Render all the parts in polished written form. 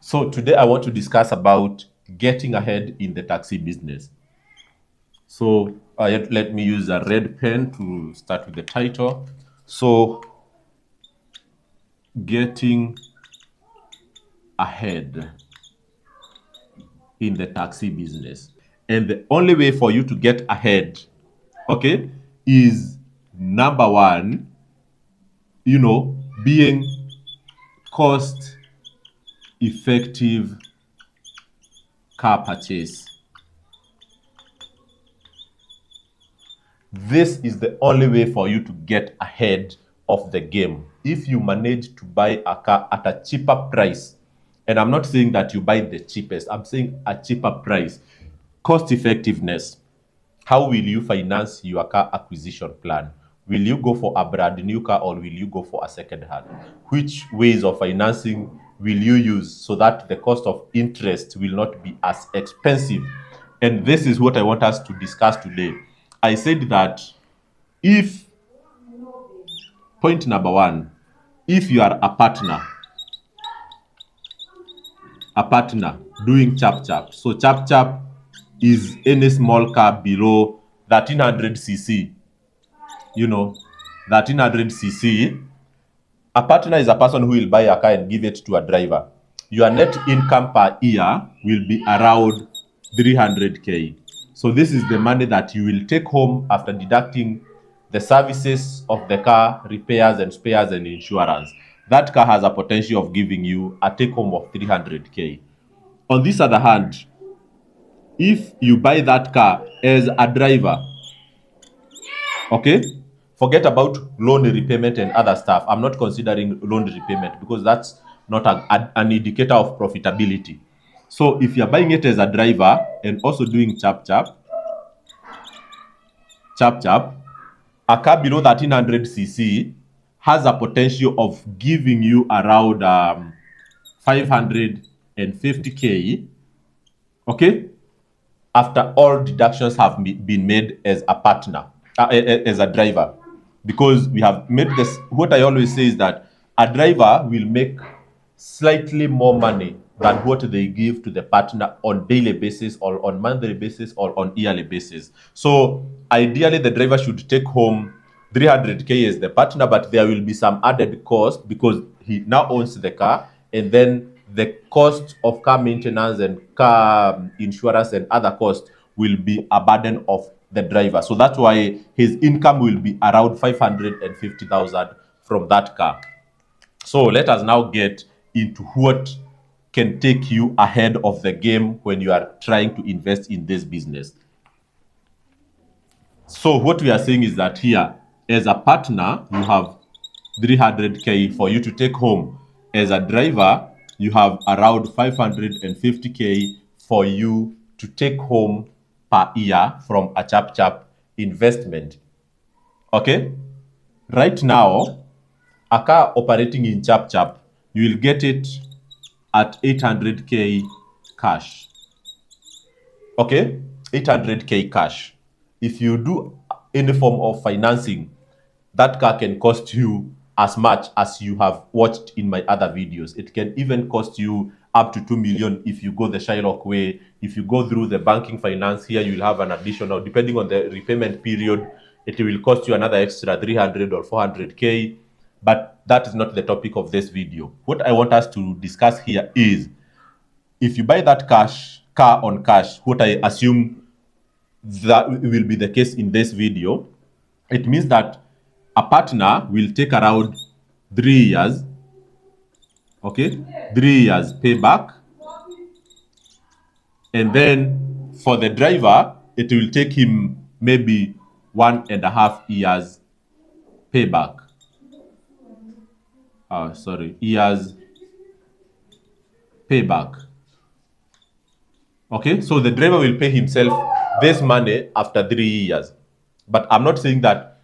So today I want to discuss about getting ahead in the taxi business. So let me use a red pen to start with the title. So getting ahead in the taxi business. And the only way for you to get ahead, okay, is number one, being cost effective car purchase. This is the only way for you to get ahead of the game. If you manage to buy a car at a cheaper price, and I'm not saying that you buy the cheapest, I'm saying a cheaper price. Cost effectiveness. How will you finance your car acquisition plan? Will you go for a brand new car or will you go for a second hand? Which ways of financing will you use so that the cost of interest will not be as expensive? And this is what I want us to discuss today. I said that if, point number one, if you are a partner doing chap chap. So chap chap is any small car below 1300cc. 1300cc. A partner is a person who will buy a car and give it to a driver. Your net income per year will be around 300k. So this is the money that you will take home after deducting the services of the car, repairs and spares and insurance. That car has a potential of giving you a take home of 300k. On this other hand, if you buy that car as a driver, okay, forget about loan repayment and other stuff. I'm not considering loan repayment because that's not an indicator of profitability. So if you're buying it as a driver and also doing chap chap, a car below 1300cc has a potential of giving you around 550k, okay, after all deductions have been made as a partner, as a driver. Because we have made this, what I always say is that a driver will make slightly more money than what they give to the partner on daily basis or on monthly basis or on yearly basis. So ideally the driver should take home 300k as the partner, but there will be some added cost because he now owns the car, and then the cost of car maintenance and car insurance and other costs will be a burden of the driver. So that's why his income will be around 550,000 from that car. So let us now get into what can take you ahead of the game when you are trying to invest in this business. So what we are saying is that here, as a partner, you have 300k for you to take home. As a driver, you have around 550k for you to take home per year from a chap chap investment. Okay? Right now, a car operating in chap chap, you will get it at 800k cash. Okay? 800k cash. If you do any form of financing, that car can cost you as much as you have watched in my other videos. It can even cost you up to 2 million if you go the Shylock way. If you go through the banking finance here, you'll have an additional, depending on the repayment period, it will cost you another extra 300 or 400k. But that is not the topic of this video. What I want us to discuss here is, if you buy that car on cash, what I assume that will be the case in this video, it means that a partner will take around 3 years, okay, 3 years payback, and then for the driver, it will take him maybe 1.5 years payback. Years payback. Okay, so the driver will pay himself this money after 3 years. But I'm not saying that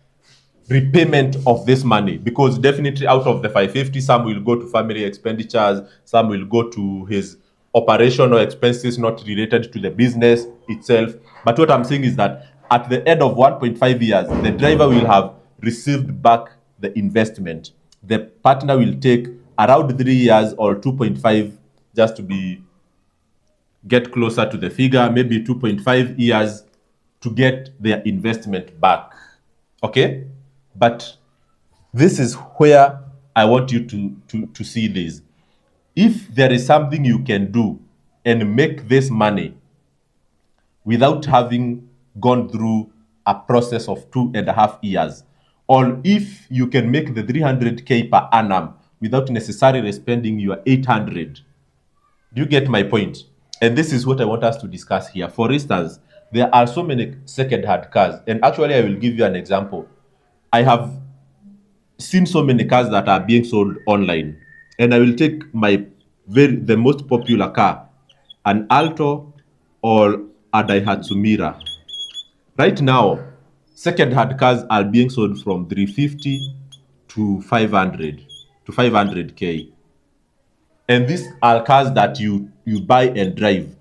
repayment of this money, because definitely out of the 550, some will go to family expenditures, some will go to his operational expenses not related to the business itself. But what I'm saying is that at the end of 1.5 years, the driver will have received back the investment. The partner will take around 3 years or 2.5 just to get closer to the figure, maybe 2.5 years to get their investment back. Okay? But this is where I want you to see this. If there is something you can do and make this money without having gone through a process of 2.5 years, or if you can make the 300K per annum without necessarily spending your 800, do you get my point? And this is what I want us to discuss here. For instance, there are so many second-hand cars, and actually I will give you an example. I have seen so many cars that are being sold online, and I will take the most popular car, an Alto or a Daihatsu Mira. Right now, second-hand cars are being sold from 350 to 500K, and these are cars that you buy and drive.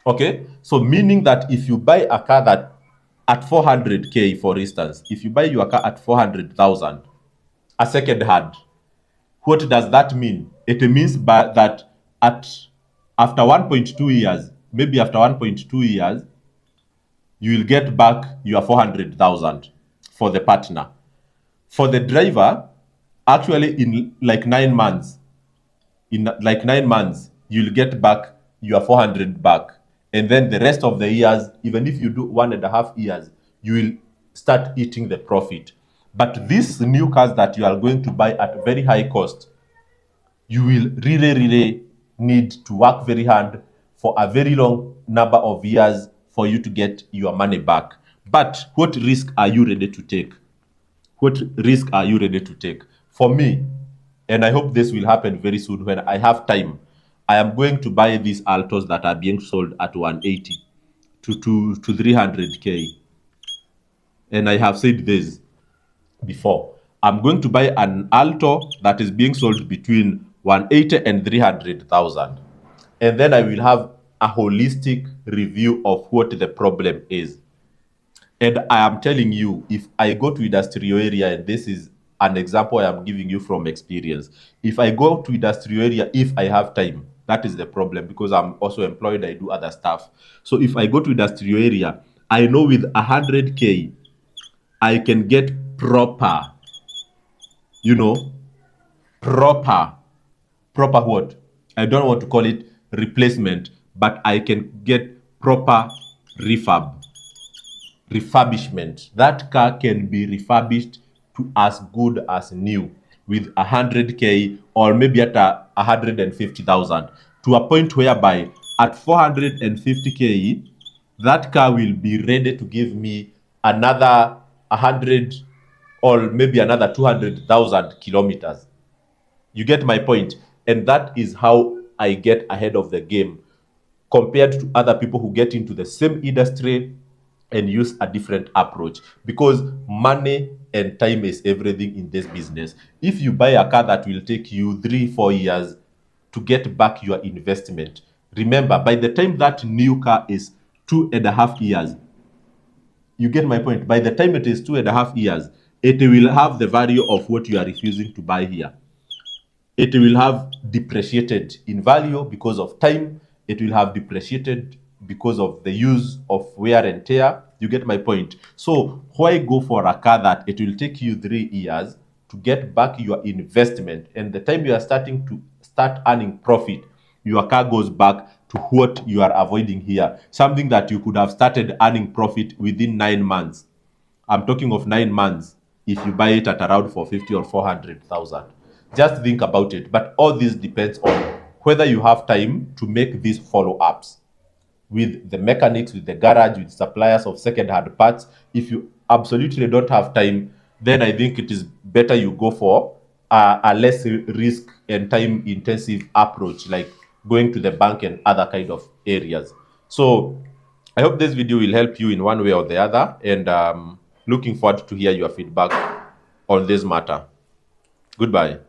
Okay, so meaning that if you buy a car that at 400K, for instance, if you buy your car at 400,000, a second hand, what does that mean? It means that after 1.2 years, maybe after 1.2 years, you will get back your 400,000 for the partner. For the driver, actually in like 9 months, you'll get back your 400 back. And then the rest of the years, even if you do 1.5 years, you will start eating the profit. But these new cars that you are going to buy at very high cost, you will really need to work very hard for a very long number of years for you to get your money back. But what risk are you ready to take? What risk are you ready to take? For me, and I hope this will happen very soon when I have time, I am going to buy these Altos that are being sold at 180 to 300K. And I have said this before. I'm going to buy an Alto that is being sold between 180 and 300,000. And then I will have a holistic review of what the problem is. And I am telling you, if I go to industrial area, and this is an example I am giving you from experience. If I go to industrial area, if I have time, that is the problem, because I'm also employed, I do other stuff. So if I go to industrial area, I know with 100K, I can get proper what? I don't want to call it replacement, but I can get proper refurbishment. That car can be refurbished to as good as new with 100K or maybe at 150,000, to a point whereby at 450K, that car will be ready to give me another 100 or maybe another 200,000 kilometers. You get my point? And that is how I get ahead of the game compared to other people who get into the same industry and use a different approach, because money and time is everything in this business. If you buy a car that will take you 3-4 years to get back your investment, remember, by the time that new car is 2.5 years, you get my point? By the time it is 2.5 years, it will have the value of what you are refusing to buy here. It will have depreciated in value because of time. It will have depreciated because of the use of wear and tear. You get my point? So why go for a car that it will take you 3 years to get back your investment, and the time you are starting to start earning profit, your car goes back to what you are avoiding here, something that you could have started earning profit within 9 months. I'm talking of 9 months if you buy it at around 450 or 400,000. Just think about it. But all this depends on whether you have time to make these follow-ups with the mechanics, with the garage, with suppliers of second-hand parts. If you absolutely don't have time, then I think it is better you go for a less risk and time-intensive approach, like going to the bank and other kind of areas. So I hope this video will help you in one way or the other, and looking forward to hear your feedback on this matter. Goodbye.